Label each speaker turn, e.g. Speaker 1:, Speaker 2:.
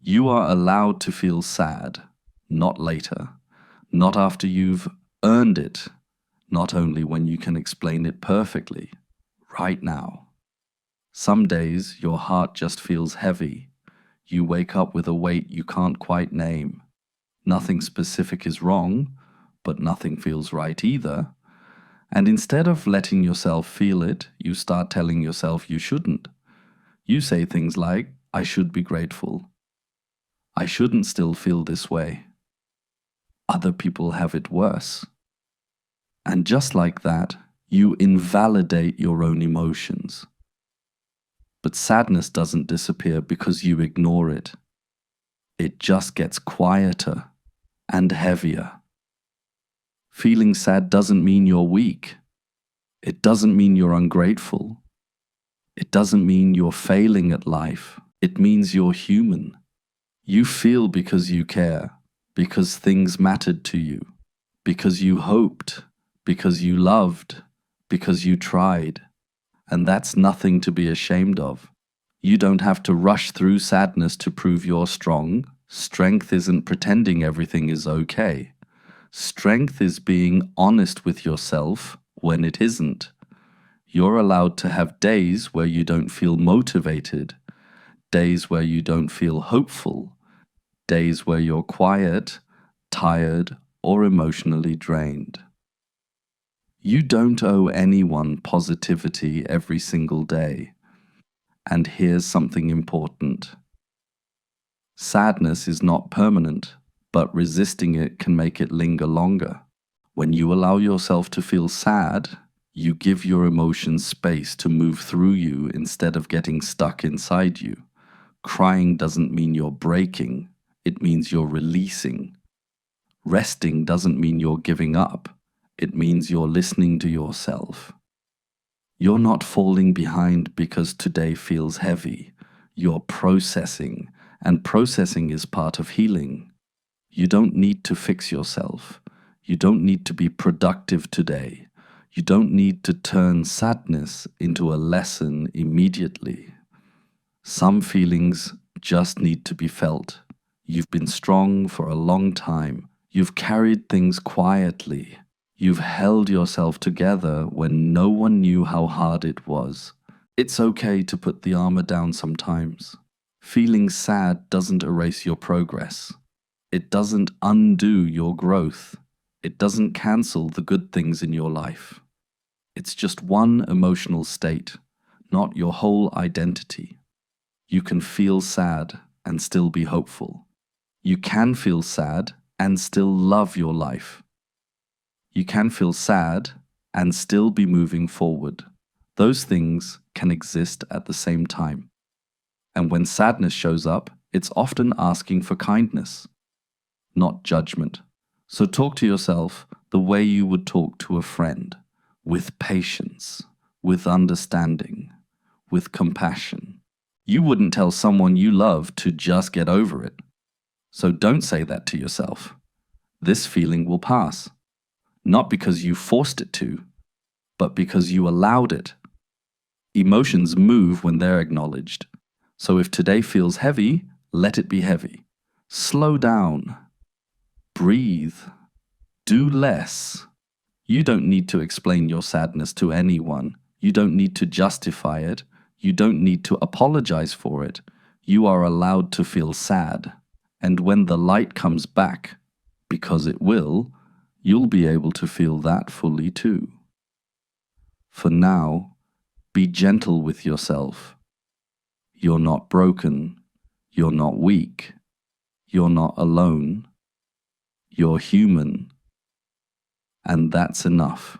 Speaker 1: You are allowed to feel sad, not later, not after you've earned it, not only when you can explain it perfectly, right now. Some days your heart just feels heavy. You wake up with a weight you can't quite name. Nothing specific is wrong, but nothing feels right either. And instead of letting yourself feel it, you start telling yourself you shouldn't. You say things like, I should be grateful. I shouldn't still feel this way. Other people have it worse. And just like that, you invalidate your own emotions. But sadness doesn't disappear because you ignore it. It just gets quieter and heavier. Feeling sad doesn't mean you're weak. It doesn't mean you're ungrateful. It doesn't mean you're failing at life. It means you're human. You feel because you care, because things mattered to you, because you hoped, because you loved, because you tried. And that's nothing to be ashamed of. You don't have to rush through sadness to prove you're strong. Strength isn't pretending everything is okay. Strength is being honest with yourself when it isn't. You're allowed to have days where you don't feel motivated, days where you don't feel hopeful, days where you're quiet, tired, or emotionally drained. You don't owe anyone positivity every single day. And here's something important. Sadness is not permanent, but resisting it can make it linger longer. When you allow yourself to feel sad, you give your emotions space to move through you instead of getting stuck inside you. Crying doesn't mean you're breaking, it means you're releasing. Resting doesn't mean you're giving up, it means you're listening to yourself. You're not falling behind because today feels heavy. You're processing, and processing is part of healing. You don't need to fix yourself. You don't need to be productive today. You don't need to turn sadness into a lesson immediately. Some feelings just need to be felt. You've been strong for a long time. You've carried things quietly. You've held yourself together when no one knew how hard it was. It's okay to put the armor down sometimes. Feeling sad doesn't erase your progress. It doesn't undo your growth. It doesn't cancel the good things in your life. It's just one emotional state, not your whole identity. You can feel sad and still be hopeful. You can feel sad and still love your life. You can feel sad and still be moving forward. Those things can exist at the same time. And when sadness shows up, it's often asking for kindness, not judgment. So talk to yourself the way you would talk to a friend, with patience, with understanding, with compassion. You wouldn't tell someone you love to just get over it. So don't say that to yourself. This feeling will pass. Not because you forced it to, but because you allowed it. Emotions move when they're acknowledged. So if today feels heavy, let it be heavy. Slow down. Breathe. Do less. You don't need to explain your sadness to anyone. You don't need to justify it. You don't need to apologize for it. You are allowed to feel sad. And when the light comes back, because it will, you'll be able to feel that fully too. For now, be gentle with yourself. You're not broken. You're not weak. You're not alone. You're human. And that's enough.